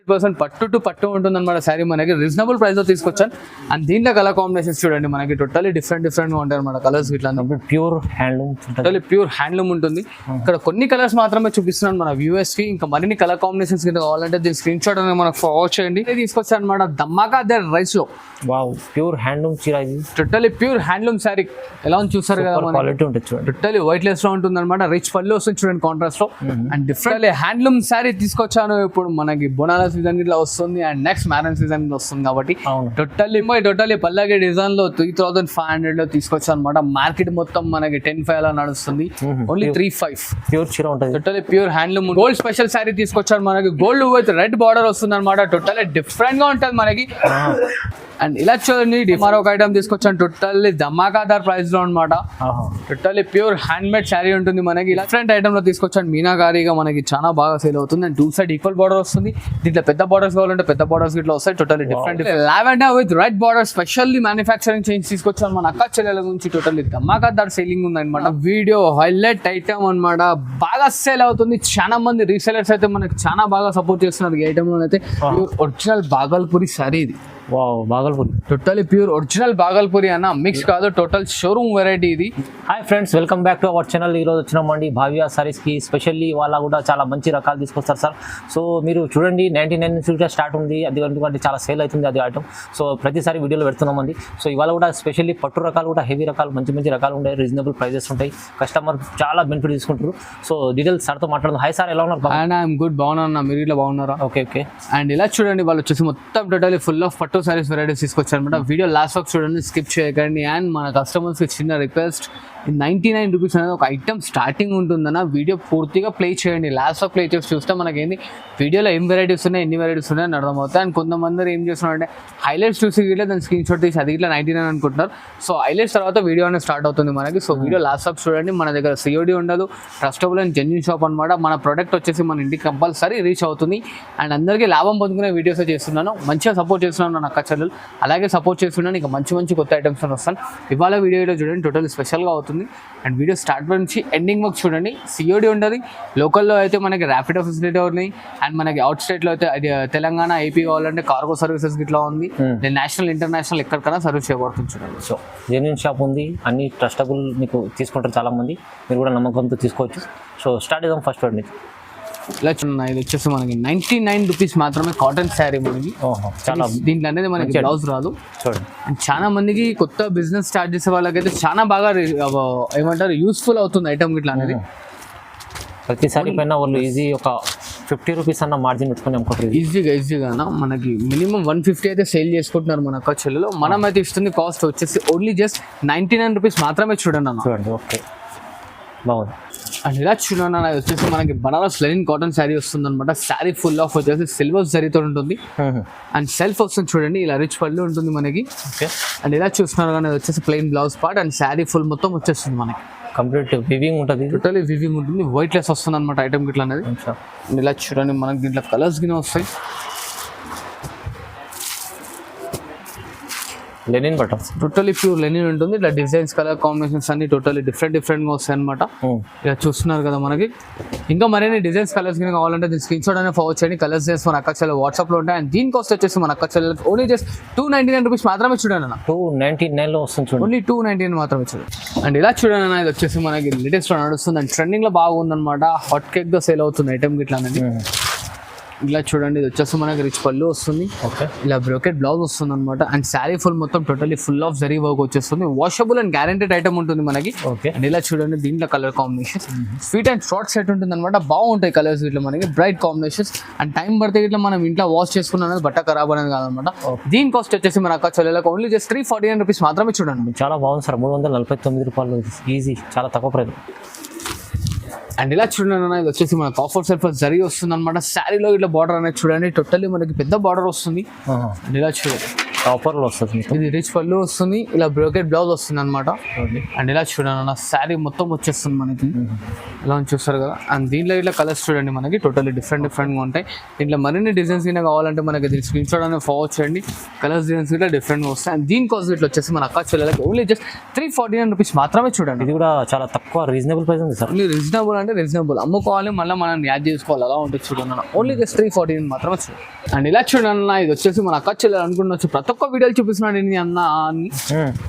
100% పట్టు టు పట్టు ఉంటుంది అనమాట శారీ మనకి రీజనబుల్ ప్రైస్ లో తీసుకొచ్చాను. అండ్ దీంట్లో కలర్ కాంబినేషన్స్ చూడండి మనకి టోటలీ డిఫరెంట్ గా ఉంటాయి అనమాట కలర్స్ ఇట్లా pure handloom, totally pure handloom ఉంటుంది. ఇక్కడ కొన్ని కలర్స్ మాత్రమే చూపిస్తున్నాను మన వ్యూవర్స్ కి. ఇంకా మరిన్ని కలర్ కాంబినేషన్స్ కింద కావాలంటే దీని స్క్రీన్ షాట్ అనేది మనకు ఫార్వర్డ్ చేయండి. తీసుకొచ్చాను అనమాట ధమాకా దర్ రైస్ లో. వావ్, ప్యూర్ హ్యాండ్లూమ్ చీర ఇది. టోటలీ ప్యూర్ హ్యాండ్లూమ్ శారీ ఎలా ఉంది చూసారు కదా, క్వాలిటీ ఉంటుంది చూడండి. టోటలీ వైట్ లెస్ లో ఉంటుంది అనమాట. రిచ్ పళ్ళు వస్తుంది చూడండి కాంట్రాస్ట్ లో. అండ్ డిఫరెంట్ హ్యాండ్లూమ్ శారీ తీసుకొచ్చాను. ఇప్పుడు మనకి బోనాల సీజన్ ఇట్లా వస్తుంది అండ్ నెక్స్ట్ మ్యారేజ్ సీజన్ వస్తుంది కాబట్టి టోటలీ పల్లకి డిజైన్ లో 3500 లో తీసుకొచ్చాను అనమాట. మార్కెట్ మొత్తం మనకి 10,500 అలా నడుస్తుంది. ఓన్లీ 3,500 ప్యూర్ చీర ఉంటుంది. Totally pure handloom gold special sari తీసుకొచ్చాను మనకి. గోల్డ్ విత్ రెడ్ బార్డర్ వస్తుంది అనమాట. టోటలీ డిఫరెంట్ గా ఉంటుంది మనకి. అండ్ ఇలా చూడండి మరొక ఐటమ్ తీసుకొచ్చాను. టోటల్లీ ధమాకాదార్ ప్రైస్ లో అనమాట. Totally pure hand made sari ఉంటుంది మనకి. ఇలా డిఫరెంట్ ఐటమ్ లో తీసుకొచ్చాను. మీనాకారీగా మనకి చాలా బాగా సేల్ అవుతుంది. అండ్ 2 సైడ్ ఈక్వల్ బార్డర్ వస్తుంది. దీంట్లో పెద్ద బార్డర్స్ కావాలంటే పెద్ద బార్డర్స్ ఇట్లా వస్తాయి. Totally different lavender with red border specially manufacturing change తీసుకొచ్చాను మన అక్క చెల్లెల గురించి. టోటల్లీ ధమాకాదార్ సేలింగ్ ఉంది అనమాట. వీడియో హైలైట్ ఐటమ్ అనమాట. బాగా సేల్ అవుతుంది. చాలా మంది రీసెలర్స్ అయితే మనకి చాలా బాగా సపోర్ట్ చేస్తున్నారు. ఈ ఐటమ్ లో అయితే ఒరిజినల్ బాగల్పూరి శారీ ఇది. Wow, Bhagalpuri totally pure original Bhagalpuri అన్న, మిక్స్ కాదు, టోటల్ షోరూమ్ వెరైటీ ఇది. Hi friends, welcome back to our channel. ఈరోజు వచ్చినామండి భావ్య సారీస్కి. స్పెషల్లీ వాళ్ళ కూడా చాలా మంచి రకాలు తీసుకొస్తారు సార్. సో మీరు చూడండి 99 నుంచి స్టార్ట్ ఉంది. అది ఎందుకంటే చాలా సేల్ అవుతుంది అది ఐటమ్. సో ప్రతిసారి వీడియోలో పెడుతున్నామండి. సో ఇవాళ కూడా స్పెషల్లీ పట్టు రకాలు కూడా హెవీ రకాలు మంచి రకాలు ఉంటాయి. రీజనబుల్ ప్రైజెస్ ఉంటాయి. కస్టమర్ చాలా బెనిఫిట్ తీసుకుంటారు. సో డీటెయిల్స్ సార్తో మాట్లాడదాం. హాయ్ సార్, ఎలా ఉన్నారు? ఐఎమ్ గుడ్, బాగున్నా. మీరు ఇట్లా బాగున్నారా? ఓకే. అండ్ ఇలా చూడండి వాళ్ళు వచ్చేసి మొత్తం టోటలీ ఫుల్ ఆఫ్ పట్టు సారీస్ వెరైటీస్ తీసుకొచ్చారు అనమాట. వీడియో లాస్ట్ వరకు చూడండి, స్కిప్ చేయకండి. అండ్ మన కస్టమర్స్ కి చిన్న రిక్వెస్ట్, 99 రూపీస్ అనేది ఒక ఐటమ్ స్టార్టింగ్ ఉంటుందన్న. వీడియో పూర్తిగా ప్లే చేయండి. లాస్ట్ వరకు ప్లే చేసి చూస్తే మనకి ఏంది వీడియోలో ఏం వెరైటీస్ ఉన్నాయి, ఎన్ని వెరైటీస్ ఉన్నాయని అర్థమవుతాయి. అండ్ కొంతమంది ఏం చేస్తున్నారంటే హైలైట్స్ చూసి ఇట్లా దాని స్క్రీన్ షాట్ తీసి అది ఇట్లా 99 అనుకుంటున్నారు. సో హైలైట్స్ తర్వాత వీడియో అనేది స్టార్ట్ అవుతుంది మనకి. సో వీడియో లాస్ట్ వరకు చూడండి. మన దగ్గర COD ఉండదు, ట్రస్టబుల్ అండ్ జెన్యూన్ షాప్ అనమాట. మన ప్రోడక్ట్ వచ్చేసి మన ఇంటికి కంపల్సరీ రీచ్ అవుతుంది. అండ్ అందరికీ లాభం పొందుకునే వీడియోస్ చేస్తున్నాను. మంచిగా సపోర్ట్ చేస్తున్నాను నా అక్క చెల్లెలు, అలాగే సపోర్ట్ చేస్తున్నాను. ఇంకా మంచి కొత్త ఐటమ్స్ వస్తాను. ఇవాళ వీడియోలో చూడండి టోటల్ స్పెషల్గా అవుతుంది. అండ్ వీడియో స్టార్ట్ నుంచి ఎండింగ్ వరకు చూడండి. COD ఉండదు. లోకల్లో అయితే మనకి ర్యాపిడో ఫెసిలిటీ ఉన్నాయి. అండ్ మనకి అవుట్ స్టేట్లో అయితే అది తెలంగాణ, AP కావాలంటే కార్గో సర్వీసెస్ ఇట్లా ఉంది. నేషనల్, ఇంటర్నేషనల్ ఎక్కడికైనా సర్వీస్ చేయబడుతుంది చూడండి. సో జెన్యూన్ షాప్ ఉంది, అన్ని ట్రస్టబుల్ మీకు తీసుకుంటారు చాలా మంది. మీరు కూడా నమ్మకంతో తీసుకోవచ్చు. సో స్టార్ట్ చేద్దాం ఫస్ట్ వాడి నుంచి. ఇలా చూడండి, ఇది వచ్చేసి మనకి 99 రూపీస్ మాత్రమే కాటన్ శారీ మనకి. చాలా దీంట్లో అనేది మనకి బ్లౌజ్ రాదు చూడండి. అండ్ చాలా మందికి కొత్త బిజినెస్ స్టార్ట్ చేసే వాళ్ళకైతే చాలా బాగా ఏమంటారు యూస్ఫుల్ అవుతుంది ఐటమ్ ఇట్లా అనేది. ప్రతిసారి పైన వాళ్ళు ఈజీ ఒక 50 రూపీస్ అన్న మార్జిన్ పెట్టుకుని అమ్ముకుంటారు ఈజీగా. మనకి మినిమం 150 అయితే సేల్ చేసుకుంటున్నారు మన అక్క చెల్లెలు. మనం అయితే ఇస్తుంది కాస్ట్ వచ్చేసి ఓన్లీ జస్ట్ 99 రూపీస్ మాత్రమే చూడండి అన్న. చూడండి, ఓకే, బాగుంది. అండ్ ఇలా చూడండి అన్న, వచ్చేసి మనకి బనారస్ లెనిన్ కాటన్ శారీ వస్తుంది అనమాట. శారీ ఫుల్ ఆఫ్ వచ్చేసి సిల్వర్ జరీతో ఉంటుంది. అండ్ సెల్ఫ్ వస్తుంది చూడండి, ఇలా రిచ్ పళ్ళు ఉంటుంది మనకి. అండ్ ఇలా చూస్తున్నారు కానీ వచ్చేసి plain blouse part and sari full మొత్తం వచ్చేస్తుంది మనకి. కంప్లీట్ వివింగ్ ఉంటుంది, టోటలీ వివింగ్ ఉంటుంది. వైట్ లెస్ వస్తుంది అనమాట ఐటమ్ గిట్లా అనేది. ఇలా చూడండి మనకి దీంట్లో కలర్స్ గిన వస్తాయి. Linen button totally pure linen ఉంటుంది. ఇట్లా డిజైన్స్, కలర్ కాంబినేషన్స్ అన్ని టోటలీ డిఫరెంట్గా వస్తాయి అనమాట. ఇలా చూస్తున్నారు కదా మనకి. ఇంకా మరిన్ని డిజైన్స్, కలర్స్ కింద కావాలంటే దీని స్క్రీన్ షాట్ అనేది ఫార్వర్డ్ చేయండి. కలర్స్ చేసి మన అక్క చెల్లెలు వాట్సాప్లో ఉంటాయి. అండ్ దీని కాస్ట్ వచ్చేసి మన అక్క చెల్లెలకు ఓన్లీ జస్ట్ 299 రూపీస్ మాత్రమే చూడండి అన్న. 299లో వస్తుంది చూడండి, ఓన్లీ 299 మాత్రమే చూడండి. అండ్ ఇలా చూడండి అన్న, ఇది వచ్చేసి మనకి లేటెస్ట్ నడుస్తుంది అండ్ ట్రెండింగ్లో బాగుందన్నమాట. హాట్ కేక్గా సేల్ అవుతుంది ఐటమ్ గిట్లా అనేది. ఇలా చూడండి, ఇది వచ్చేసి మనకి రిచ్ పళ్ళు వస్తుంది. ఇలా బ్రోకెట్ బ్లౌజ్ వస్తుంది అనమాట. అండ్ శారీ ఫుల్ మొత్తం totally full of zari work వచ్చేస్తుంది. వాషబుల్ అండ్ గ్యారెంటెడ్ ఐటమ్ ఉంటుంది మనకి. అండ్ ఇలా చూడండి దీంట్లో colour combination sweet and short set ఉంటుంది అనమాట. బాగుంటాయి కలర్స్ ఇట్లా మనకి, బ్రైట్ కాంబినేషన్స్. అండ్ టైం పడితే ఇట్లా మనం ఇంట్లో వాష్ చేసుకున్నది బట్ట ఖరాబ్ అనేది కాదనమాట. దీని కాస్ట్ వచ్చేసి మన అక్క చెల్లెలకు ఓన్లీ జస్ట్ 349 రూపీస్ మాత్రమే చూడండి. చాలా బాగుంది సార్, 349 రూపాయలు ఈజీ, చాలా తక్కువ ప్రైస్. అండ్ ఇలా చూడండి అన్న, ఇది వచ్చేసి మన కాఫర్ సెల్ఫ్ జరీ వస్తుంది అనమాట. శారీలో ఇట్లా బార్డర్ అనేది చూడండి, టోటల్లీ మనకి పెద్ద బార్డర్ వస్తుంది. అండ్ ఇలా చూడండి ఆఫర్లో వస్తుంది ఇది రిచ్ పళ్ళు వస్తుంది, ఇలా బ్రోకెట్ బ్లౌజ్ వస్తుంది అనమాట. అండ్ ఇలా చూడండి అన్న శారీ మొత్తం వచ్చేస్తుంది మనకి, ఇలా చూస్తారు కదా. అండ్ దీంట్లో ఇట్లా కలర్స్ చూడండి మనకి టోటల్లీ డిఫరెంట్గా ఉంటాయి. దీంట్లో మరిన్ని డిజైన్స్ కింద కావాలంటే మనకి దీని స్క్రీన్ షాట్ అనేది ఫార్వర్డ్ చేయండి. కలర్స్ డిజైన్స్ ఇట్లా డిఫరెంట్గా వస్తాయి. అండ్ దీని కాస్ట్ ఇట్లా వచ్చేసి మన అక్క చెల్లెలకి ఓన్లీ జస్ట్ 349 రూపీస్ మాత్రమే చూడండి. ఇది కూడా చాలా తక్కువ రీజనబుల్ ప్రైస్ ఉంది సార్. ఓన్లీ రీజనబుల్ అంటే రీజనబుల్, అమ్ముకోవాలి మళ్ళీ మనం యాడ్ చేసుకోవాలి, అలా ఉంటుంది చూడండి అన్న. ఓన్లీ జస్ట్ 349 మాత్రమే చూడండి. అండ్ ఇలా చూడండి అన్న, ఇది వచ్చేసి మన అక్క చెల్లెలు అనుకుంటున్నా ప్రతి ఒక్క వీడియోలు చూపిస్తున్నాడు ఇది అన్న అని.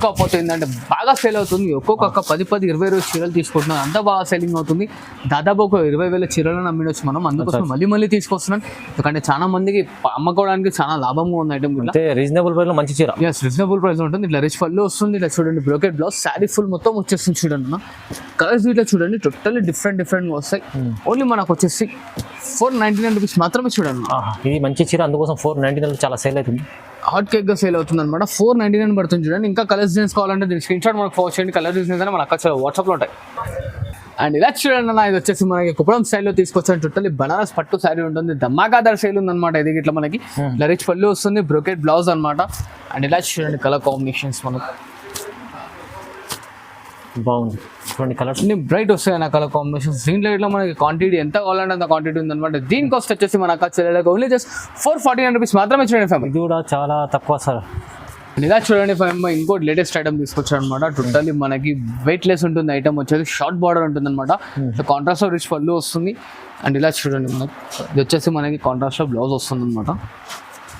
కాకపోతే ఏంటంటే బాగా సేల్ అవుతుంది. ఒక్కొక్క 10-20 చీరలు తీసుకుంటున్నాను, అంత బాగా సెల్లింగ్ అవుతుంది. దాదాపు ఒక 20,000 చీరలను అమ్మిడొచ్చు మనం. అందుకోసం మళ్ళీ తీసుకొస్తున్నాను, ఎందుకంటే చాలా మందికి అమ్ముకోవడానికి చాలా లాభంగా ఉంది ఐటమ్. అంటే రీజనబుల్ ప్రైస్ లో మంచి చీర. ఎస్, రీజనబుల్ ప్రైస్ ఉంటుంది. ఇట్లా రిచ్ పళ్ళు వస్తుంది, ఇలా చూడండి బ్రోకెట్ బ్లౌజ్, శారీ ఫుల్ మొత్తం వచ్చేస్తుంది చూడండి అన్న. కలర్స్ ఇట్లా చూడండి టోటల్లీ డిఫరెంట్గా వస్తాయి. ఓన్లీ మనకు వచ్చేసి 499 రూపీస్ మాత్రమే చూడండి. ఇది మంచి చీర, అందుకోసం 499 చాలా సేల్ అవుతుంది. హాట్ కేక్గా సేల్ అవుతుంది అనమాట. 499 పడుతుంది చూడండి. ఇంకా కలర్స్ డిజైన్స్ కావాలంటే దీని స్క్రీన్ షాట్ మనకు ఫోన్ చేయండి. కలర్ డిజైన్స్ అని మన అక్కడ వాట్సాప్లో ఉంటాయి. అండ్ ఇలా చూడండి అన్న, ఇది వచ్చేసి మనకి కుప్పడం స్టైల్లో తీసుకొచ్చాను. టోటల్లీ బనారస్ పట్టు శారీ ఉంటుంది, ధమాకాదార్ సేల్ ఉందన్నమాట. ఇది ఇట్లా మనకి ఇలా రిచ్ పళ్ళు వస్తుంది, బ్రోకెట్ బ్లౌజ్ అనమాట. అండ్ ఇలా చూడండి కలర్ కాంబినేషన్స్ మనకు బాగుంది. చూడండి కలర్స్ అన్ని బ్రైట్ వస్తాయి నా కలర్ కాంబినేషన్స్. దీంట్లో ఇట్లా మనకి క్వాంటిటీ ఎంత కావాలంటే అంత క్వాంటిటీ ఉందన్నమాట. దీని కాస్ట్ వచ్చేసి మన అక్క చెల్లెలకు ఓన్లీ జస్ట్ 449 రూపీస్ మాత్రమే చూడండి ఫ్యామిలీ. ఇది కూడా చాలా తక్కువ సార్. ఇలా చూడండి ఫ్యామిలీ, ఇంకోటి లేటెస్ట్ ఐటమ్ తీసుకొచ్చారు అనమాట. టోటల్లీ మనకి వెయిట్ లెస్ ఉంటుంది ఐటమ్ వచ్చేసి, షార్ట్ బార్డర్ ఉంటుంది అనమాట. కాంట్రాస్ట్ రిచ్ పళ్ళు వస్తుంది. అండ్ ఇలా చూడండి మనకి ఇది వచ్చేసి మనకి కాంట్రాస్ట్ బ్లౌజ్ వస్తుంది అనమాట.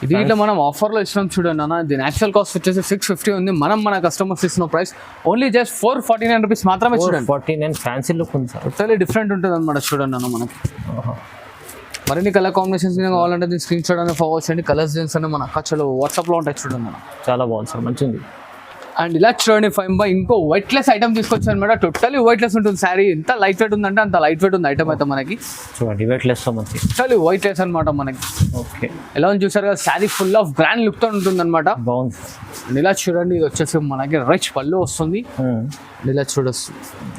ఇది ఇట్లా మనం ఆఫర్లో ఇస్తున్నాం చూడండి అన్న. దీని యాక్చువల్ కాస్ట్ వచ్చేసి 650 ఉంది. మన కస్టమర్స్ ఇస్తున్న ప్రైస్ ఓన్లీ జస్ట్ 449 రూపీస్ మాత్రమే చూడండి. 49 ఫ్యాన్సీ లుక్ ఉంది సార్. టోటల్లీ డిఫరెంట్ ఉంటుంది అనమాట చూడండి అన్న. మనకి మరిన్ని కలర్ కాంబినేషన్స్ కావాలంటే దీన్ని స్క్రీన్ షాట్ అనేది ఫార్వర్డ్ చేయండి. కలర్స్ డిజైన్స్ అనే మన అక్కచలో వాట్సాప్లో ఉంటాయి చూడండి అన్న. చాలా బాగుంది సార్, మంచిది. అండ్ ఇలా చూడండి ఫైవ్ బై ఇంకో వైట్ లెస్ ఐటమ్ తీసుకొచ్చాను అనమాట. టోటల్లీ వైట్ లెస్ ఉంటుంది శారీ. ఎంత లైట్ వెయిట్ ఉందంటే అంత లైట్ వెయిట్ ఉంది ఐటమ్ అయితే మనకి. చూడండి వెయిట్ లెస్ మంచి టోటల్లీ వైట్ లెస్ అనమాట మనకి. ఓకే, ఎలా ఉంది చూసారు కదా, sari full of grand look తో ఉంటుంది అనమాట. బాగుంది. అండ్ ఇలా చూడండి, ఇది వచ్చేసి మనకి రిచ్ పళ్ళు వస్తుంది. ఇలా చూడొచ్చు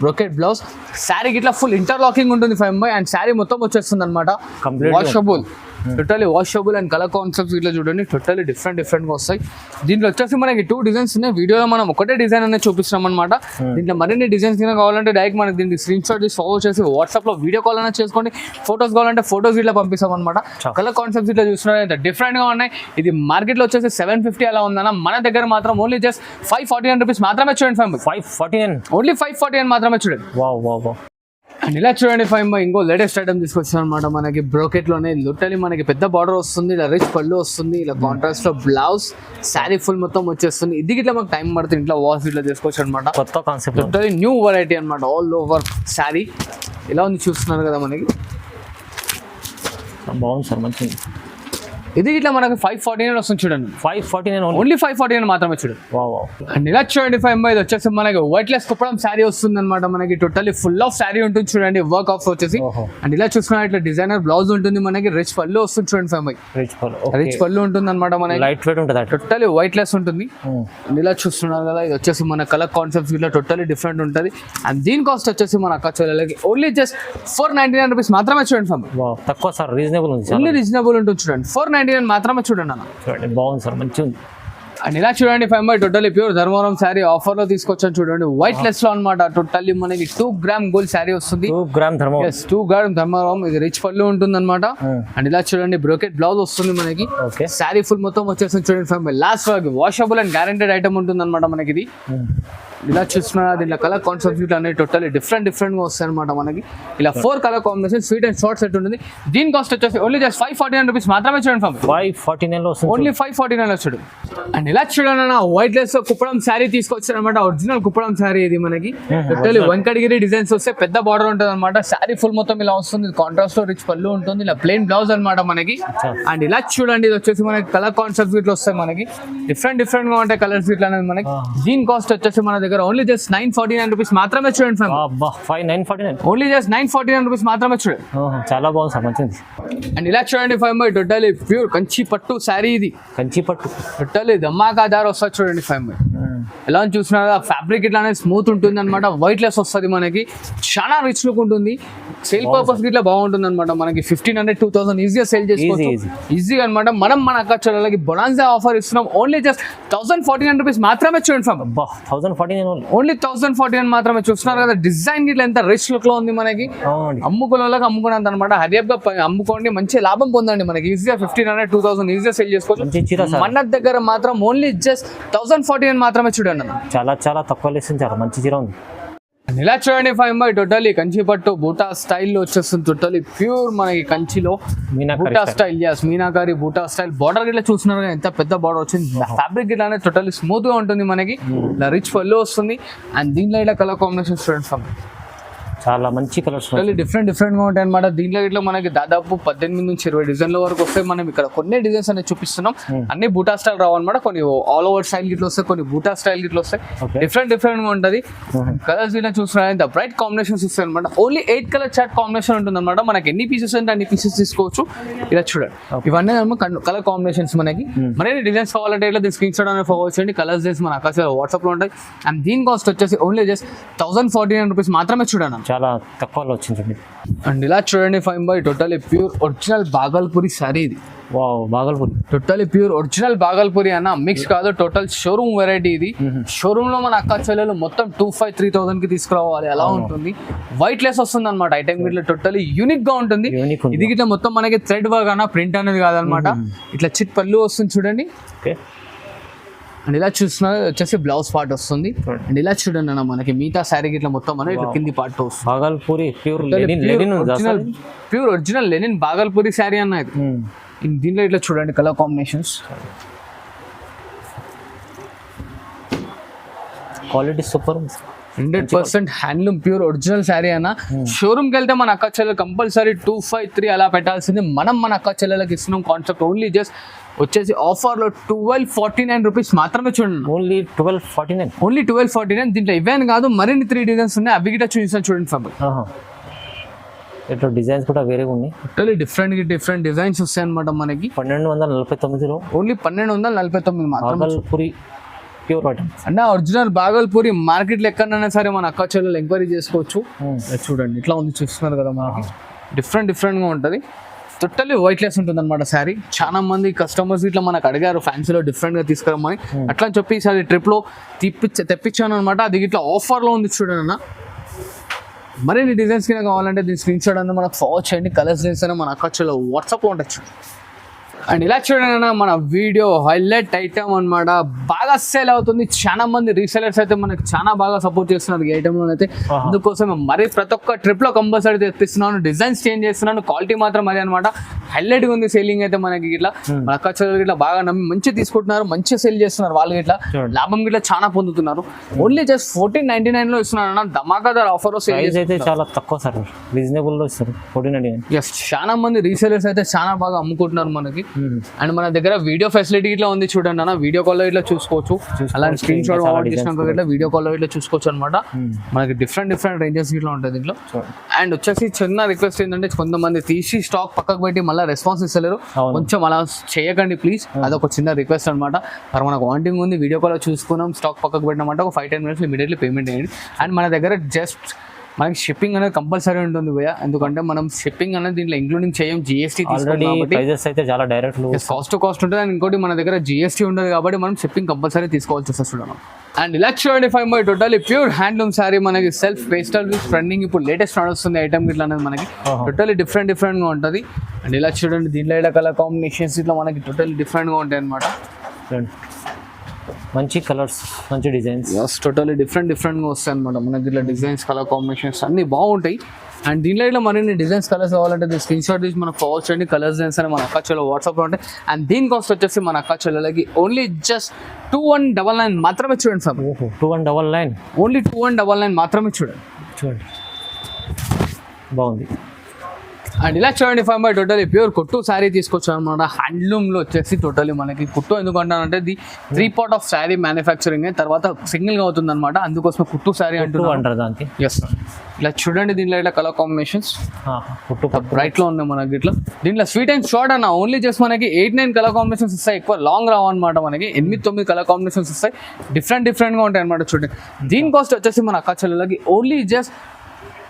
బ్రోకెట్ బ్లౌజ్, శారీకి ఇట్లా ఫుల్ ఇంటర్లాకింగ్ ఉంటుంది ఫైవ్ బై. అండ్ శారీ మొత్తం వచ్చేస్తుంది అనమాట, washable, totally washable. And colour concepts ఇట్లా చూడండి టోటల్లీ డిఫరెంట్గా వస్తాయి. దీంట్లో వచ్చేసి మనకి 2 డిజైన్స్ ఉన్నాయి. వీడియోలో మనం ఒకటే డిజైన్ అనేది చూపిస్తున్నాం అనమాట. దీంట్లో మరిన్ని డిజైన్స్ కింద కావాలంటే డైరెక్ట్ మనకి దీనికి స్క్రీన్ షాట్ తీసి ఫార్వర్డ్ చేసి వాట్సాప్లో వీడియో కాల్ అనేది చేసుకోండి. ఫోటోస్ కావాలంటే ఫోటోస్ ఇట్లా పంపిస్తాం అనమాట. కలర్ కాన్సెప్ట్స్ ఇట్లా చూస్తున్నారు డిఫరెంట్గా ఉన్నాయి. ఇది మార్కెట్లో వచ్చేసి 750 అలా ఉందన్న. మన దగ్గర మాత్రం ఓన్లీ జస్ట్ 549 రూపీస్ మాత్రమే చూడండి ఫైవ్. 549 ఓన్లీ 549 మాత్రమే చూడండి. వావ్. అండ్ ఇలా చూడండి ఫైవ్ ఇంకో లేటెస్ట్ ఐటమ్ తీసుకొచ్చాను అనమాట. మనకి బ్రోకెట్లోనే లిటరలీ మనకి పెద్ద బార్డర్ వస్తుంది, ఇలా రిచ్ పళ్ళు వస్తుంది, ఇలా కాంట్రాస్ట్ లో బ్లౌజ్, శారీ ఫుల్ మొత్తం వచ్చేస్తుంది. ఇది ఇట్లా మాకు టైం పడుతుంది ఇంట్లో వాష్ ఇట్లా చేసుకోవచ్చు అనమాట. కొత్త కాన్సెప్ట్, లిటరలీ న్యూ వెరైటీ అనమాట. ఆల్ ఓవర్ శారీ ఇలా ఉంది చూస్తున్నారు కదా మనకి. బాగుంది సార్, మంచిది. ఇది ఇట్లా మనకి 549 వస్తుంది చూడండి. 549 ఓన్లీ 549 మాత్రమే చూడండి. వావ్. అండ్ ఇలా చూడండి ఫైవ్ ఇది వచ్చేసి మనకి వైట్ లెస్ కుప్పడం శారీ వస్తుంది అనమాట. మనకి టోటల్లీ ఫుల్ ఆఫ్ శారీ ఉంటుంది చూడండి, వర్క్ ఆఫ్ వచ్చేసి. అండ్ ఇలా చూసుకున్నా ఇట్లా డిజైనర్ బ్లౌజ్ ఉంటుంది మనకి. రిచ్ పళ్ళు వస్తుంది చూడండి ఫైవ్ రిచ్ పళ్ళు ఉంటుంది అనమాట మనకి. లైట్ వెయిట్ ఉంటుంది, టోటల్లీ వైట్ లెస్ ఉంటుంది. అండ్ ఇలా చూస్తున్నారు కదా, ఇది వచ్చేసి మన కలర్ కాన్సెప్ట్స్ ఇట్లా టోటల్లీ డిఫరెంట్ ఉంటుంది. అండ్ దీని కాస్ట్ వచ్చేసి మన అక్క చెల్లెలకి ఓన్లీ జస్ట్ 499 రూపీస్ మాత్రమే చూడండి ఫైవ్. తక్కువ సార్, రీజనబుల్ ఉంది. ఓన్లీ రీజనబుల్ ఉంటుంది చూడండి. 499 మాత్రమే చూడండి అన్న. చూడండి బాగుంది సార్, మంచిగా ఉంది. అండ్ ఇలా చూడండి five totally pure Dharmavaram sari offer లో తీసుకొచ్చాను చూడండి. వైట్ లెస్ లో అనమాట. టోటల్లీ మనకి 2 గ్రామ్ గోల్డ్ శారీ వస్తుంది. 2 గ్రామ్ ధర్మవరం. 2 గ్రామ్ ధర్మవరం. ఇది రిచ్ పళ్ళు ఉంటుంది అనమాట. అండ్ ఇలా చూడండి బ్రోకెట్ బ్లౌజ్ వస్తుంది మనకి. శారీ ఫుల్ మొత్తం వచ్చేస్తుంది చూడండి ఫైవ్. లాస్ట్ వరకు వాషబుల్ అండ్ గ్యారెంటెడ్ ఐటమ్ ఉంటుంది అనమాట మనకి. ఇది ఇలా చూస్తున్నారు, దీంట్లో కలర్ కాన్సెప్ట్ అనేది టోటల్లీ డిఫరెంట్గా వస్తాయి అనమాట మనకి. ఇలా 4 colour combination sweet and short set ఉంటుంది. దీని కాస్ట్ వచ్చేసి ఓన్లీ జస్ట్ 549 రూపీస్ మాత్రమే చూడండి ఫైవ్. 549 లో వస్తుంది. ఓన్లీ 549 లో చూడండి. అండ్ ఇలా చూడండి అన్న, వైట్ లెస్ కుప్పడం శారీ తీసుకొచ్చారు అనమాట. ఒరిజినల్ కుప్పడం శారీ ఇది మనకి. టోటల్లీ వెంకటగిరి డిజైన్స్ వస్తే పెద్ద బార్డర్ ఉంటుంది అనమాట. శారీ ఫుల్ మొత్తం ఇలా వస్తుంది. కాంట్రాస్ట్ లో రిచ్ పళ్ళు ఉంటుంది. ఇలా ప్లెయిన్ బ్లౌజ్ అనమాట మనకి. అండ్ ఇలా చూడండి, ఇది వచ్చేసి మనకి కలర్ కాన్సెప్ట్ ఇట్లా వస్తాయి మనకి. డిఫరెంట్ గా ఉంటాయి కలర్స్ ఇట్లా అనేది మనకి. దీని కాస్ట్ వచ్చేసి మన దగ్గర ఓన్లీ జస్ట్ 949 రూపీస్ మాత్రమే చూడండి ఫైవ్. 949 ఓన్లీ జస్ట్ 949 రూపీస్ మాత్రమే చూడండి. చాలా బాగుంది సార్, మంచిది. అండ్ ఇలా చూడండి ఫైవ్ టోటల్లీ ప్యూర్ కంచి పట్టు శారీ. ఇది కంచి పట్టు టోటల్లీ ధమాకాదార్ వస్తుంది చూడండి ఫైవ్. ఎలా చూసినా ఫ్యాబ్రిక్ ఇట్లానే స్మూత్ ఉంటుంది అనమాట. వైట్ లెస్ వస్తుంది మనకి. చాలా రిచ్ లుక్ ఉంటుంది. సేల్ పర్పస్ ఇట్లా బాగుంటుంది అనమాట. మనకి 1500-2000 ఈజీగా సేల్ చేసుకోవచ్చు ఈజీగా అనమాట. మనం మన అక్క చెల్లెలకి బొనాన్సా ఆఫర్ ఇస్తున్నాం. ఓన్లీ జస్ట్ 1049 రూపీస్ మాత్రమే చూడండి ఫామ్. 1049 ఓన్లీ 1049 మాత్రమే. చూస్తున్నారు కదా డిజైన్ ఇట్లా ఎంత రిచ్ లుక్ లో ఉంది. మనకి అమ్ముకునే వాళ్ళకి అమ్ముకునేంత అనమాట. హరియప్ గా అమ్ముకోండి, మంచి లాభం పొందండి. మనకి ఈజీగా 1500-2000 ఈజీగా సేల్ చేసుకోవచ్చు. మన దగ్గర మాత్రం ఓన్లీ జస్ట్ 1049 మాత్రమే చూడండి అన్న. చాలా చాలా తక్కువ ఇస్తుంది, మంచి చీర ఉంది. ఇలా చూడండి ఫైవ్ బై టోటలీ కంచి పట్టు బూటా స్టైల్లో వచ్చేస్తుంది. టోటలీ ప్యూర్ మనకి కంచిలో బూటా స్టైల్. మీనాకారి బూటా స్టైల్. బార్డర్ గిట్లా చూస్తున్నారు ఎంత పెద్ద బార్డర్ వచ్చింది. ఫ్యాబ్రిక్ గిట్లా అనేది టోటలీ స్మూత్ గా ఉంటుంది. మనకి ఇలా రిచ్ పళ్ళు వస్తుంది. అండ్ దీంట్లో ఇలా కలర్ కాంబినేషన్ స్టూడెంట్స్ చాలా మంచి కలర్స్ డిఫరెంట్ గా ఉంటాయి అనమాట. దీంట్లో ఇట్లా మనకి దాదాపు 18 నుంచి 20 డిజైన్ల వరకు వస్తాయి. మనం ఇక్కడ కొన్ని డిజైన్స్ అనేది చూపిస్తున్నాం. అన్ని బూటా స్టైల్ రావన్నమాట. కొన్ని ఆల్ ఓవర్ స్టైల్ గిట్ల వస్తాయి, కొన్ని బూటా స్టైల్ గిట్ల వస్తాయి. డిఫరెంట్ గా ఉంటుంది. కలర్స్ ఇలా చూస్తున్నా బ్రైట్ కాంబినేషన్స్ వస్తాయి అనమాట. ఓన్లీ 8 కలర్ చార్ట్ కాంబినేషన్ ఉంటుంది అనమాట. మనకి ఎన్ని పీసెస్ అంటే అన్ని పీసెస్ తీసుకోవచ్చు. ఇలా చూడండి ఇవన్నీ కలర్ కాంబినేషన్స్. మనకి మరిన్ని డిజైన్స్ కావాలంటే ఇట్లా స్క్రీన్ షాట్ అనేది ఫార్వర్డ్ చేయండి. కలర్స్ చేసి మన అక్కడ వాట్సాప్ లో ఉంటాయి. అండ్ దీని కాస్ట్ వచ్చేసి ఓన్లీ జస్ట్ 1049 రూపీస్ మాత్రమే చూడండి. చాలా తక్కువలో వచ్చింది. అండ్ ఇలా చూడండి five by totally pure original Bhagalpuri sari. ఇది Bhagalpuri totally pure original Bhagalpuri అన్న, మిక్స్ కాదు. టోటల్ షోరూమ్ వెరైటీ ఇది. షోరూమ్ లో మన అక్క చెల్లెలు మొత్తం 2500-3000 కి తీసుకురావాలి. అలా ఉంటుంది. వైట్ లెస్ వస్తుంది అనమాట. ఐటమ్ ఇట్లా టోటలీ యూనిక్ గా ఉంటుంది. ఇది ఇట్లా మొత్తం మనకి థ్రెడ్ వర్క్ అన్న, ప్రింట్ అనేది కాదనమాట. ఇట్లా చిట్ పళ్ళు వస్తుంది చూడండి. అండ్ ఇలా చూసిన వచ్చేసి బ్లౌజ్ పార్ట్ వస్తుంది. అండ్ ఇలా చూడండి అన్న మనకి మిగతా శారీ ఇట్లా మొత్తం అనేది ఇట్లా కింది పార్ట్ వస్తుంది. Bhagalpuri pure original Lenin Bhagalpuri sari అన్న ఇది. దీంట్లో ఇట్లా చూడండి colour combinations. Quality super. 100% handloom pure original sari అన్న. షోరూమ్కి వెళ్తే మన అక్క చెల్లెలు కంపల్సరీ 253 అలా పెట్టాల్సింది. మనం మన అక్క చెల్లెలకి ఇస్తున్నాం కాన్సెప్ట్. ఓన్లీ జస్ట్ వచ్చేసి ఆఫర్ లో 1249 రూపీస్ మాత్రమే చూడండి. ఓన్లీ 1249. దీంట్లో ఇవేం కాదు, మరిన్ని 3 డిజైన్స్ ఉన్నాయి. అవి గిట్ట చూపిస్తాను చూడండి ఫాబ్రిక్. ఇట్లా డిజైన్స్ కూడా వేరేగా ఉన్నాయి. టోటలీ డిఫరెంట్ డిజైన్స్ వస్తాయి అనమాట. మనకి 1249 ఓన్లీ 1249 మాత్రమే. ప్యూర్ ఐటమ్ అంటే ఒరిజినల్ బాగల్పూరి మార్కెట్లో ఎక్కడైనా సరే మన అక్క చెల్లెలు ఎంక్వైరీ చేసుకోవచ్చు. చూడండి ఇట్లా ఉంది, చూస్తున్నారు కదా. మనకి డిఫరెంట్ గా ఉంటుంది. టోటల్లీ వైట్ లెస్ ఉంటుంది అనమాట శారీ. చాలా మంది కస్టమర్స్ ఇట్లా మనకు అడిగారు ఫ్యాన్సీలో డిఫరెంట్ గా తీసుకురమ్మని. అట్లా అని చెప్పి ఈసారి ట్రిప్ లో తెప్పించాను అనమాట. అది ఇట్లా ఆఫర్ లో ఉంది చూడండి అన్న. మరిన్ని డిజైన్స్ కింద కావాలంటే దీని స్క్రీన్ షాట్ అనేది మనకు ఫార్వర్డ్ చేయండి. కలర్స్ డిజైన్స్ అయినా మన అక్క చెల్లెలు వాట్సాప్ లో ఉండొచ్చు. అండ్ ఇలా చూడండి మన వీడియో హైలైట్ ఐటమ్ అనమాట. బాగా సేల్ అవుతుంది. చాలా మంది రీసెలర్స్ అయితే మనకి చాలా బాగా సపోర్ట్ చేస్తున్నారు ఈ ఐటమ్ లో అయితే. అందుకోసం మరి ప్రతి ఒక్క ట్రిప్ లో కంపల్సరీ తెప్పిస్తున్నాను. డిజైన్స్ చేంజ్ చేస్తున్నాను. క్వాలిటీ మాత్రం అదే అనమాట. హైలైట్ గా ఉంది సేలింగ్ అయితే మనకి. ఇట్లా మన అక్క చెల్లెలు ఇట్లా బాగా నమ్మి మంచి తీసుకుంటున్నారు, మంచి సేల్ చేస్తున్నారు. వాళ్ళు ఇట్లా లాభం గిట్లా చాలా పొందుతున్నారు. ఓన్లీ జస్ట్ 1499 లో ఇస్తున్నారు అన్న. ధమాకాదార్ ఆఫర్ అయితే చాలా తక్కువ సార్, రీజనబుల్ లో ఇస్తారు 1499. ఎస్, చాలా మంది రీసెలర్స్ అయితే చాలా బాగా అమ్ముకుంటున్నారు మనకి. అండ్ మన దగ్గర వీడియో ఫెసిలిటీ ఇట్లా ఉంది చూడండి అన్న. వీడియో కాల్ లో ఇట్లా చూసుకోవచ్చు. అలాంటి స్క్రీన్ షాట్ చేసినాక ఇట్లా వీడియో కాల్ లో ఇట్లా చూసుకోవచ్చు అనమాట. మనకి డిఫరెంట్ రేంజెస్ ఇట్లా ఉంటుంది దీంట్లో. అండ్ వచ్చేసి చిన్న రిక్వెస్ట్ ఏంటంటే, కొంతమంది తీసి స్టాక్ పక్కకు పెట్టి మళ్ళీ రెస్పాన్స్ ఇస్తలేరు. కొంచెం అలా చేయకండి ప్లీజ్. అదొక చిన్న రిక్వెస్ట్ అనమాట. మరి మనకు వాంటింగ్ ఉంది, వీడియో కాల్ లో చూసుకున్నాం, స్టాక్ పక్కకు పెట్టినమాట ఒక 5-10 minutes ఇమీడియట్లీ పేమెంట్ చేయండి. అండ్ మన దగ్గర జస్ట్ మనకి షిప్పింగ్ అనేది కంపల్సరీ ఉంటుంది భయ్య. ఎందుకంటే మనం షిప్పింగ్ అనేది దీంట్లో ఇంక్లూడింగ్ చేయం. జిఎస్టీ అయితే చాలా డైరెక్ట్ కాస్ట్ ఉంటుంది. అండ్ ఇంకోటి మన దగ్గర జిఎస్టీ ఉండదు కాబట్టి మనం షిప్పింగ్ కంపల్సరీ తీసుకోవాల్సి వస్తుంది. అండ్ ఇలా చూడండి five by totally pure handloom sari. మనకి సెల్ఫ్ పేస్టల్ విత్ ట్రెండింగ్ ఇప్పుడు లేటెస్ట్ నడుస్తుంది ఐటమ్ ఇట్లా అనేది మనకి. టోటలీ డిఫరెంట్ గా ఉంటుంది. అండ్ ఇలా చూడండి దీంట్లో ఇలా కలర్ కాంబినేషన్స్ ఇట్లా మనకి టోటలీ డిఫరెంట్ గా ఉంటాయి అనమాట. మంచి కలర్స్, మంచి డిజైన్స్. టోటలీ డిఫరెంట్ గా వస్తాయి అనమాట మనకి. ఇట్లా డిజైన్స్, కలర్ కాంబినేషన్స్ అన్ని బాగుంటాయి. అండ్ దీంట్లో ఇట్లా మరిన్ని డిజైన్స్, కలర్స్ కావాలంటే స్క్రీన్ షాట్ తీసి మనకు ఫార్వర్డ్ చేయండి. కలర్స్ డిజైన్స్ అని మన అక్క చెల్లెలు వాట్సాప్లో ఉంటాయి. అండ్ దీని కాస్ట్ వచ్చేసి మన అక్క చెల్లెలకి ఓన్లీ జస్ట్ 2199 మాత్రమే చూడండి సార్. 2199 ఓన్లీ 2199 మాత్రమే చూడండి. బాగుంది. అండ్ ఇలా చూడండి ఫైవ్ బై టోటలీ ప్యూర్ కుట్టు శారీ తీసుకొచ్చాను అనమాట. హ్యాండ్లూమ్లో వచ్చేసి టోటలీ మనకి కుట్టు ఎందుకంటానంటే the 3 part of sari manufacturing తర్వాత సింగిల్గా అవుతుంది అనమాట. అందుకోసం కుట్టు శారీ అంటారు దానికి. ఎస్, ఇలా చూడండి దీంట్లో ఇట్లా కలర్ కాంబినేషన్స్ బ్రైట్లో ఉన్నాయి మనకి. ఇట్లా దీంట్లో స్వీట్ అండ్ షార్ట్ అన్న ఓన్లీ జస్ట్ మనకి 8-9 కలర్ కాంబినేషన్స్ ఇస్తాయి. ఎక్కువ లాంగ్ రావు అనమాట. మనకి 8-9 కలర్ కాంబినేషన్స్ ఇస్తాయి. డిఫరెంట్గా ఉంటాయి అనమాట. చూడండి దీని కాస్ట్ వచ్చేసి మన అక్క చెల్లెలకి ఓన్లీ జస్ట్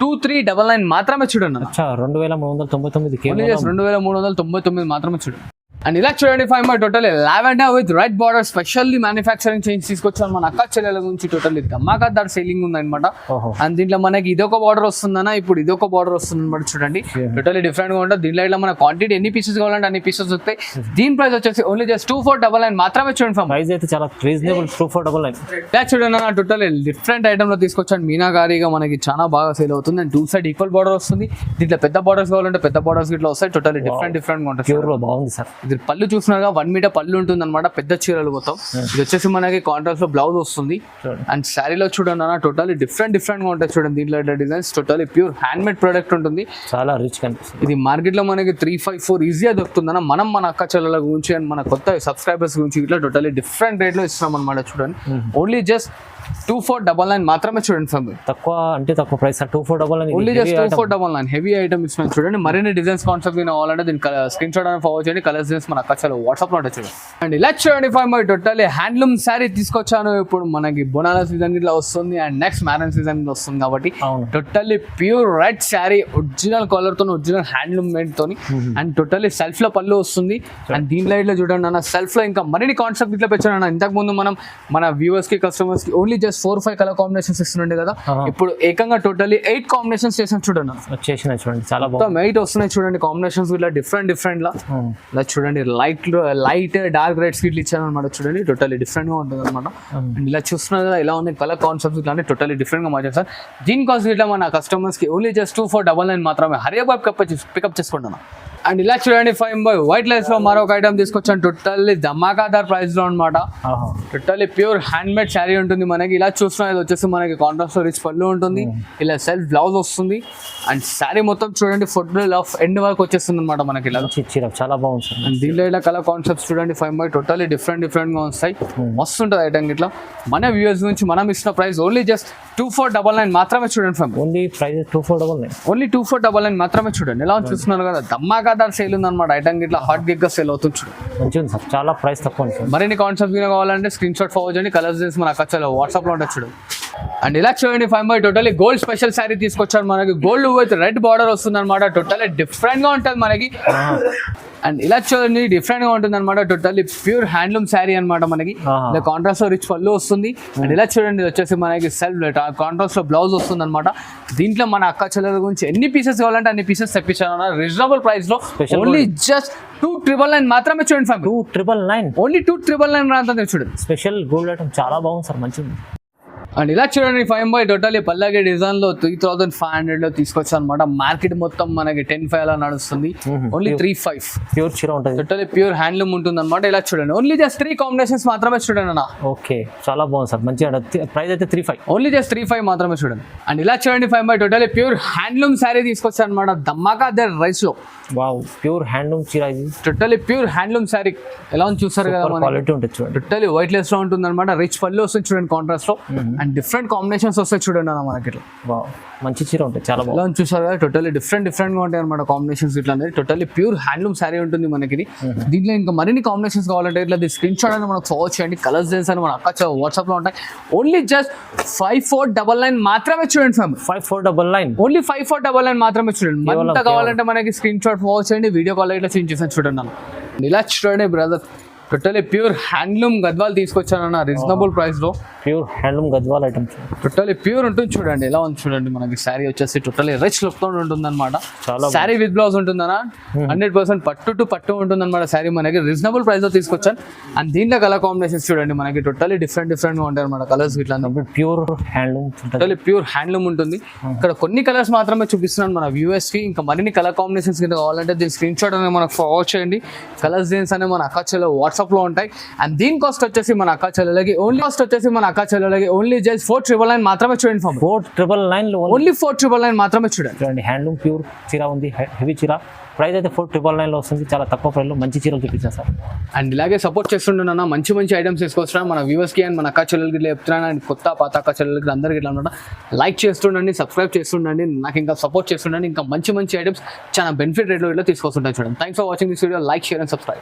2399 మాత్రమే చూడండి. అచ్చా 2399 ఓన్లీ జస్ట్ 2399 మాత్రమే చూడండి. అండ్ ఇలా చూడండి five my total lavender with red border specially manufacturing change తీసుకొచ్చాను మన అక్క చెల్లెల గురించి. టోటల్లీ ధమాకాదార్ సేలింగ్ ఉందన్నమాట. అండ్ దీంట్లో మనకి ఇదొక బార్డర్ వస్తుందన్న, ఇప్పుడు ఇదొక బార్డర్ వస్తుంది అనమాట. చూడండి టోటల్లీ డిఫరెంట్ గా ఉంటుంది. దీంట్లో ఇట్లా మన క్వాంటిటీ ఎన్ని పీసెస్ కావాలంటే అన్ని పీసెస్ వస్తాయి. దీని ప్రైస్ వచ్చేసి ఓన్లీ జస్ట్ 2499 మాత్రమే చూడండి ఫామ్. ప్రైస్ అయితే చాలా రీజనబుల్ 2499. ఇలా చూడండి అన్న టోటల్ డిఫరెంట్ ఐటమ్ లో తీసుకొచ్చాను. మీనాకారీగా మనకి చాలా బాగా సేల్ అవుతుంది. And two side equal border వస్తుంది. దీంట్లో పెద్ద బార్డర్స్ కావాలంటే పెద్ద బార్డర్స్ ఇట్లా వస్తాయి. టోటల్లీ డిఫరెంట్ గా ఉంటుంది. ప్యూర్ లో బాగుంది సార్. ఇది పళ్ళు చూసినాగా 1 మీటర్ పళ్ళు ఉంటుంది అనమాట. పెద్ద చీరలు మొత్తం. ఇది వచ్చేసి మనకి కాంట్రాస్ట్ లో బ్లౌజ్ వస్తుంది. అండ్ శారీలో చూడండి అన్న టోటల్లీ డిఫరెంట్ గా ఉంటాయి. చూడండి దీంట్లో designs totally pure hand made product ఉంటుంది. చాలా రిచ్ కనిపిస్తుంది. ఇది మార్కెట్ లో మనకి 354 ఈజీగా దొరుకుతుంది అన్న. మనం మన అక్క చెల్లెల గురించి అండ్ మన కొత్త సబ్స్క్రైబర్స్ గురించి ఇట్లా టోటల్లీ డిఫరెంట్ రేట్ లో ఇస్తున్నాం అనమాట. చూడండి ఓన్లీ జస్ట్ 2499 మాత్రమే చూడండి ఫామ్. తక్కువ అంటే తక్కువ price 2499. Only just 2499 heavy item ఇస్తున్నాం. చూడండి మరిన్ని డిజైన్స్ కాన్సెప్ట్ కావాలంటే దీని స్క్రీన్ షాట్ అని ఫార్వర్డ్ చేయండి. కలర్స్ మన అక్క చెల్లెల వాట్సాప్ లో ఉంటుంది చూడండి. అండ్ ఇలా చూడండి ఫామ్ టోటల్లీ హ్యాండ్లూమ్ శారీ తీసుకొచ్చాను. ఇప్పుడు మనకి బోనాల సీజన్ ఇట్లా వస్తుంది అండ్ నెక్స్ట్ మ్యారేజ్ సీజన్ వస్తుంది కాబట్టి totally pure red sari original colour తో ఒరిజినల్ హ్యాండ్లూమ్ మేడ్ తోని అండ్ టోటల్లీ సెల్ఫ్ లో పళ్ళు వస్తుంది. అండ్ దీంట్లో ఇట్లా చూడండి అన్న సెల్ఫ్ లో ఇంకా మరిన్ని కాన్సెప్ట్ ఇట్లా పెట్టాను అన్న. ఇంతకు ముందు మనం మన వ్యూవర్స్ కి కస్టమర్స్ కి ఓన్లీ జస్ట్ 4-5 కలర్ కాంబినేషన్స్ ఇస్తుండే కదా. ఇప్పుడు ఏకంగా టోటల్లీ 8 కాంబినేషన్స్ చేసాను చూడండి. చేసినాయి చూడండి చాలా బాగుంది. 8 వస్తున్నాయి చూడండి కాంబినేషన్స్ ఇట్లా డిఫరెంట్ లా. ఇలా చూడండి లైట్ డార్క్ రెడ్స్ ఇట్లా ఇచ్చాను అనమాట. చూడండి టోటల్లీ డిఫరెంట్ గా ఉంటుంది అనమాట. అండ్ ఇలా చూస్తున్నారు కదా ఇలా ఉన్నాయి కలర్ కాన్సెప్ట్స్ ఇట్లా టోటల్లీ డిఫరెంట్ గా మార్చారు సార్. దీని కాస్ట్ ఇట్లా మన కస్టమర్స్ కి ఓన్లీ జస్ట్ 2499 మాత్రమే. హరియబాబ్ పికప్ చేసుకుంటున్నాను. అండ్ ఇలా చూడండి ఫైవ్ బై వైట్ లైన్స్ లో మరొక ఐటమ్ తీసుకొచ్చాను. టోటల్లీ ధమాకాదార్ ప్రైస్ లో అనమాట. Totally pure hand made sari ఉంటుంది మనకి. ఇలా చూస్తున్నది వచ్చేసి మనకి కాంట్రాస్ట్ రిచ్ పళ్ళు ఉంటుంది. ఇలా సెల్ఫ్ బ్లౌజ్ వస్తుంది. అండ్ శారీ మొత్తం చూడండి ఫుడ్ ఆఫ్ ఎండ్ వరకు వచ్చేస్తుంది అనమాట మనకి. ఇలా చాలా బాగుంది సార్. అండ్ దీంట్లో ఇలా కలర్ కాన్సెప్ట్స్ చూడండి ఫైవ్ బై టోటల్లీ డిఫరెంట్ గా వస్తాయి. మస్తు ఉంటుంది ఐటమ్ ఇట్లా. మన వ్యూవర్స్ నుంచి మనం ఇస్తున్న ప్రైస్ ఓన్లీ జస్ట్ 2499 మాత్రమే చూడండి ఫైవ్. Only price 2499. ఓన్లీ 2499 మాత్రమే చూడండి. ఎలా చూస్తున్నారు కదా ధమాకాదార్ సేల్ ఉంది అనమాట. ఐటమ్ ఇట్లా హాట్ గిగ్ గా సేల్ అవుతుంది చూడండి. మంచిగా సార్ చాలా ప్రైస్ తక్కువ. మరిన్ని కాన్సెప్ట్ కావాలంటే స్క్రీన్ షాట్ ఫార్వర్డ్ చేయండి. కలర్స్ చేసి మన అక్క వాట్సాప్ లో ఉంటుంది చూడండి. అండ్ ఇలా చూడండి five by totally gold special sari తీసుకొచ్చారు మనకి. గోల్డ్ విత్ రెడ్ బార్డర్ వస్తుంది అనమాట. టోటల్లీ డిఫరెంట్ గా ఉంటుంది మనకి. అండ్ ఇలా చూడండి డిఫరెంట్ గా ఉంటుంది అనమాట. టోటల్లీ ప్యూర్ హ్యాండ్లూమ్ శారీ అనమాట మనకి. ఇలా కాంట్రాస్ట్ లో రిచ్ పళ్ళు వస్తుంది. అండ్ ఇలా చూడండి వచ్చేసి మనకి సెల్ఫ్ కాంట్రాస్ట్ లో బ్లౌజ్ వస్తుంది అనమాట. దీంట్లో మన అక్క చెల్లెల గురించి ఎన్ని పీసెస్ కావాలంటే అన్ని పీసెస్ తెప్పించాను రీజనబుల్ ప్రైస్ లో. ఓన్లీ జస్ట్ 2999 మాత్రమే చూడండి ఫైవ్. 2999 ఓన్లీ 2999 మాత్రమే చూడండి. స్పెషల్ గోల్డ్ ఐటమ్ చాలా బాగుంది సార్ మంచిది. అండ్ ఇలా చూడండి ఫైవ్ బై టోటల్లీ పల్లకి డిజైన్ లో 3500 లో తీసుకొచ్చాను అనమాట. మార్కెట్ మొత్తం మనకి 10,500 అలా నడుస్తుంది. ఓన్లీ 35 ప్యూర్ చీర ఉంటుంది. టోటల్లీ ప్యూర్ హ్యాండ్లూమ్ ఉంటుంది అనమాట. ఇలా చూడండి ఓన్లీ జస్ట్ 3 కాంబినేషన్స్ మాత్రమే చూడండి అన్న. ఓకే చాలా బాగుంది సార్ మంచిగా. ప్రైస్ అయితే 35. ఓన్లీ జస్ట్ 35 మాత్రమే చూడండి. అండ్ ఇలా చూడండి five by totally pure handloom sari తీసుకొచ్చాను అనమాట. ధమాకాదార్ రైస్ లో. వావ్ ప్యూర్ హ్యాండ్లూమ్ చీర ఇది. టోటల్లీ ప్యూర్ హ్యాండ్లూమ్ శారీ ఎలా ఉంది చూస్తారు కదా. క్వాలిటీ ఉంటుంది చూడండి. టోటల్లీ వైట్ లెస్ లో ఉంటుంది అనమాట. రిచ్ పళ్ళు వస్తుంది చూడండి కాంట్రాస్ట్ లో. అండ్ డిఫరెంట్ కాంబినేషన్స్ వస్తాయి చూడండి అన్న మనకి. ఇట్లా వావ్ మంచి చీర ఉంటుంది చాలా బాగా చూసారు కదా. టోటల్లీ డిఫరెంట్ గా ఉంటాయి అనమాట కాంబినేషన్స్. ఇట్లా అనేది టోటల్లీ ప్యూర్ హ్యాండ్లూమ్ శారీ ఉంటుంది మనకి. దీంట్లో ఇంకా మరిన్ని కాంబినేషన్స్ కావాలంటే ఇట్లా స్క్రీన్ షాట్ అని మనకు ఫార్వర్డ్ చేయండి. కలర్స్ డిజైన్స్ అని మన అక్క వాట్సాప్ లో ఉంటాయి. ఓన్లీ జస్ట్ 5499 మాత్రమే చూడండి ఫామ్. 5499 ఓన్లీ 5499 మాత్రమే చూడండి. మరింత కావాలంటే మనకి స్క్రీన్ షాట్ ఫార్వర్డ్ చేయండి. వీడియో కాల్ ఇట్లా చేంజ్ చేసాను చూడండి అన్న. ఇలా చూడండి brother totally pure handloom Gadwal తీసుకొచ్చానన్న రీజనబుల్ ప్రైస్ లో. Pure handloom Gadwal item totally pure ఉంటుంది చూడండి. ఎలా ఉంది చూడండి మనకి. శారీ వచ్చేసి టోటల్లీ రిచ్ లుక్ తో ఉంటుంది అనమాట. శారీ విత్ బ్లౌజ్ ఉంటుందన్న. 100% పట్టు టు పట్టు ఉంటుంది అనమాట. శారీ మనకి రీజనబుల్ ప్రైస్ లో తీసుకొచ్చాను. అండ్ దీంట్లో కలర్ కాంబినేషన్స్ చూడండి మనకి. టోటల్లీ డిఫరెంట్ గా ఉంటాయి అనమాట కలర్స్. ఇట్లా pure handloom totally pure handloom ఉంటుంది. ఇక్కడ కొన్ని కలర్స్ మాత్రమే చూపిస్తున్నాను మన వ్యూవర్స్ కి. ఇంకా మరిన్ని కలర్ కాంబినేషన్స్ కింద కావాలంటే దీని స్క్రీన్ షాట్ అనేది మనకు ఫార్వర్డ్ చేయండి. కలర్స్ డిజైన్స్ అనేవి మన అక్క చెల్లెల వాట్సాప్ లో ఉంటాయి. అండ్ దీని కాస్ట్ వచ్చేసి మన అక్క చెల్లెలకి ఓన్లీ జస్ట్ 4999 మాత్రమే చూడండి. 4999 ఓన్లీ 4999 మాత్రమే చూడండి. హ్యాండ్లూమ్ ప్యూర్ చీర ఉంది హెవీ చీర. ప్రైస్ అయితే 4999 లో వస్తుంది. చాలా తక్కువ ప్రైస్ లో మంచి చీరలు చూపించాను సార్. అండ్ ఇలాగే సపోర్ట్ చేస్తుంటున్నా మంచి ఐటమ్స్ తీసుకొస్తున్నాను మన వ్యూవర్స్ కి అండ్ మన అక్క చెల్లెలకి చెప్తున్నాను. అండ్ కొత్త పాత అక్క చెల్లెలకి అందరికి ఇట్లా అనమాట. లైక్ చేస్తుండండి, సబ్స్క్రైబ్ చేస్తుండండి, నాకు ఇంకా సపోర్ట్ చేస్తుండండి. ఇంకా మంచి ఐటమ్స్ చాలా బెనిఫిట్ రేట్లో ఇట్లా తీసుకొస్తుంటాను చూడండి. Thanks for watching this video. Like, share and subscribe.